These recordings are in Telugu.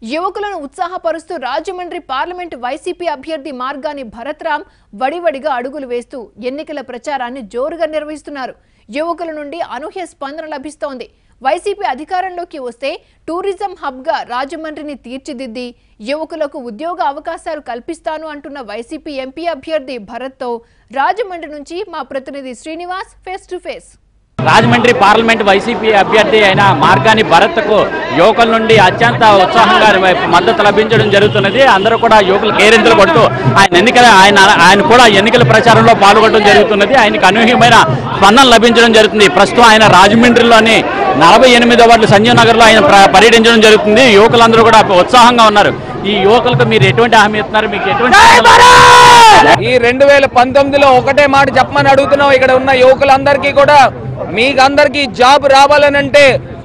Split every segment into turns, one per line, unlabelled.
యువకులను ఉత్సాహపరుస్తూ రాజమండ్రి పార్లమెంట్ వైసీపీ అభ్యర్థి మార్గాని భరత్రామ్ వడివడిగా అడుగులు వేస్తూ ఎన్నికల ప్రచారాన్ని జోరుగా నిర్వహిస్తున్నారు. యువకుల నుండి అనూహ్య స్పందన లభిస్తోంది. వైసీపీ అధికారంలోకి వస్తే టూరిజం హబ్ గా రాజమండ్రిని తీర్చిదిద్ది యువకులకు ఉద్యోగ అవకాశాలు కల్పిస్తాను అంటున్న వైసీపీ ఎంపీ అభ్యర్థి భరత్ తో రాజమండ్రి నుంచి మా ప్రతినిధి Srinivas face to face.
Rajahmundry parliament YCP అభ్యర్థి అయిన మార్గాని భరత్కు యువకుల నుండి అత్యంత ఉత్సాహంగా మద్దతు లభించడం జరుగుతున్నది. అందరూ కూడా యువకులు కేరింతలు కొడుతూ ఆయన కూడా ఎన్నికల ప్రచారంలో పాల్గొనడం జరుగుతున్నది. ఆయనకు అనూహ్యమైన స్పందన లభించడం జరుగుతుంది. ప్రస్తుతం ఆయన రాజమండ్రిలోని 48వ వార్డు సంజీవ్ నగర్లో ఆయన పర్యటించడం జరుగుతుంది. యువకులందరూ కూడా ఉత్సాహంగా ఉన్నారు. ఈ యువకులకు మీరు ఎటువంటి హామీ ఇస్తున్నారు? మీకు ఎటువంటి
ఈ 2019లో ఒకటే మాట చెప్పమని అడుగుతున్నాం. ఇక్కడ ఉన్న యువకులందరికీ కూడా మీకు అందరికీ జాబ్ రావాలనంటే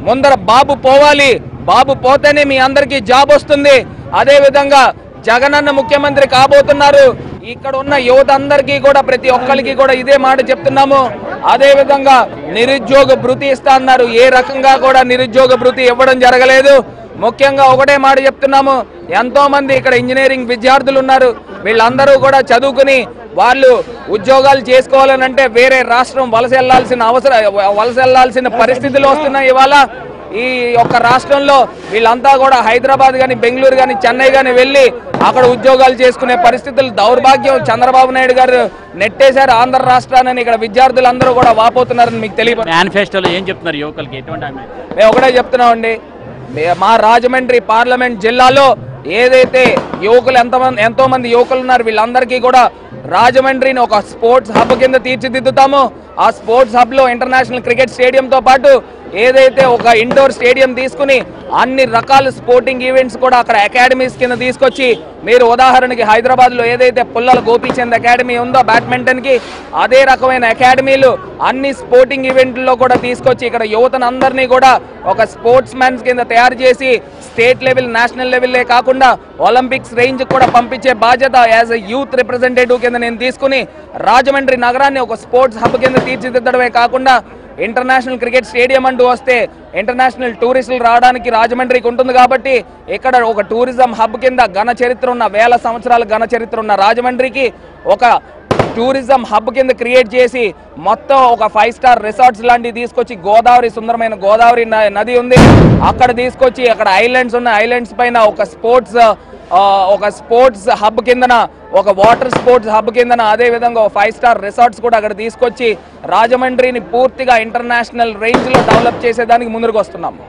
ముందర బాబు పోవాలి. బాబు పోతేనే మీ అందరికీ జాబ్ వస్తుంది. అదే విధంగా జగనన్న ముఖ్యమంత్రి కాబోతున్నారు. ఇక్కడ ఉన్న యువత అందరికీ కూడా ప్రతి ఒక్కరికి కూడా ఇదే మాట చెప్తున్నాము. అదే విధంగా నిరుద్యోగ భృతి ఇస్తా అన్నారు. ఏ రకంగా కూడా నిరుద్యోగ భృతి ఇవ్వడం జరగలేదు. ముఖ్యంగా ఒకటే మాట చెప్తున్నాము. ఎంతో మంది ఇక్కడ ఇంజనీరింగ్ విద్యార్థులు ఉన్నారు. వీళ్ళందరూ కూడా చదువుకుని వాళ్ళు ఉద్యోగాలు చేసుకోవాలనంటే వేరే రాష్ట్రం వలస వెళ్లాల్సిన పరిస్థితులు వస్తున్నాయి. ఇవాళ ఈ యొక్క రాష్ట్రంలో వీళ్ళంతా కూడా హైదరాబాద్ కానీ బెంగళూరు కానీ చెన్నై కానీ వెళ్ళి అక్కడ ఉద్యోగాలు చేసుకునే పరిస్థితులు దౌర్భాగ్యం చంద్రబాబు నాయుడు గారు నెట్టేశారు ఆంధ్ర రాష్ట్రాన్ని. ఇక్కడ విద్యార్థులందరూ కూడా వాపోతున్నారని మీకు తెలియదు.
మేనిఫెస్టోలో ఏం చెప్తున్నారు యువకులకి? ఎటువంటి
మేము ఒకటే చెప్తున్నామండి. మా రాజమండ్రి పార్లమెంట్ జిల్లాలో ఏదైతే యువకులు ఎంతో మంది యువకులు ఉన్నారు వీళ్ళందరికీ కూడా రాజమండ్రిని ఒక స్పోర్ట్స్ హబ్ కింద తీర్చిదిద్దుతాము. ఆ స్పోర్ట్స్ హబ్ లో ఇంటర్నేషనల్ క్రికెట్ స్టేడియంతో పాటు ఏదైతే ఒక ఇండోర్ స్టేడియం తీసుకుని అన్ని రకాల స్పోర్టింగ్ ఈవెంట్స్ కూడా అక్కడ అకాడమీస్ కింద తీసుకొచ్చి, మీరు ఉదాహరణకి హైదరాబాద్ లో ఏదైతే పుల్లల గోపీచంద్ అకాడమీ ఉందో బ్యాడ్మింటన్ కి, అదే రకమైన అకాడమీలు అన్ని స్పోర్టింగ్ ఈవెంట్లో కూడా తీసుకొచ్చి ఇక్కడ యువతను అందరినీ కూడా ఒక స్పోర్ట్స్ మ్యాన్స్ కింద తయారు చేసి స్టేట్ లెవెల్ నేషనల్ లెవెల్లే కాకుండా ఒలింపిక్స్ రేంజ్ కూడా పంపించే బాధ్యత యాజ్ ఎ యూత్ రిప్రజెంటేటివ్ కింద నేను తీసుకుని రాజమండ్రి నగరాన్ని ఒక స్పోర్ట్స్ హబ్ కింద తీర్చిదిద్దడమే కాకుండా ఇంటర్నేషనల్ క్రికెట్ స్టేడియం అంటూ వస్తే ఇంటర్నేషనల్ టూరిస్టులు రావడానికి రాజమండ్రికి ఉంటుంది. కాబట్టి ఇక్కడ ఒక టూరిజం హబ్ కింద ఘన చరిత్ర ఉన్న, వేల సంవత్సరాల ఘన చరిత్ర ఉన్న రాజమండ్రికి ఒక టూరిజం హబ్ కింద క్రియేట్ చేసి మొత్తం ఒక 5 స్టార్ రిసార్ట్స్ లాంటివి తీసుకొచ్చి, గోదావరి సుందరమైన గోదావరి నది ఉంది అక్కడ తీసుకొచ్చి, అక్కడ ఐలాండ్స్ ఉన్న ఐలాండ్స్ పైన ఒక స్పోర్ట్స్ హబ్ కిందన, ఒక వాటర్ స్పోర్ట్స్ హబ్ కిందన, అదే విధంగా 5 స్టార్ రిసార్ట్స్ కూడా అక్కడ తీసుకొచ్చి రాజమండ్రిని పూర్తిగా ఇంటర్నేషనల్ రేంజ్ లో డెవలప్ చేసేదానికి ముందుకు వస్తున్నాము.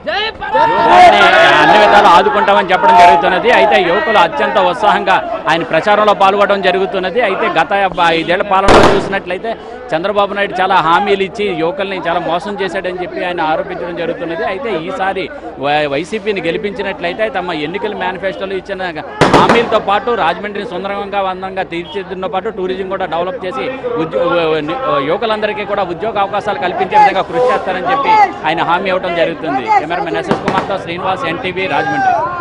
అన్ని విధాలు ఆదుకుంటామని చెప్పడం జరుగుతున్నది. అయితే యువకులు అత్యంత ఉత్సాహంగా ఆయన ప్రచారంలో పాల్గొనడం జరుగుతున్నది. అయితే గత 5 ఏళ్ల పాలనలో చూసినట్లయితే చంద్రబాబు నాయుడు చాలా హామీలు ఇచ్చి యువకుల్ని చాలా మోసం చేశాడని చెప్పి ఆయన ఆరోపించడం జరుగుతున్నది. అయితే ఈసారి వైసీపీని గెలిపించినట్లయితే తమ ఎన్నికల మేనిఫెస్టోలో ఇచ్చిన హామీలతో పాటు రాజమండ్రిని సుందరంగా అందంగా తీర్చిదిద్దడంతో పాటు టూరిజం కూడా డెవలప్ చేసి యువకులందరికీ కూడా ఉద్యోగ అవకాశాలు కల్పించే విధంగా కృషి చేస్తారని చెప్పి ఆయన హామీ ఇవ్వడం జరుగుతుంది. కెమెరామెన్ ఎస్ఎస్ కుమార్తో శ్రీనివాస్, ఎన్టీవీ, రాజమండ్రి.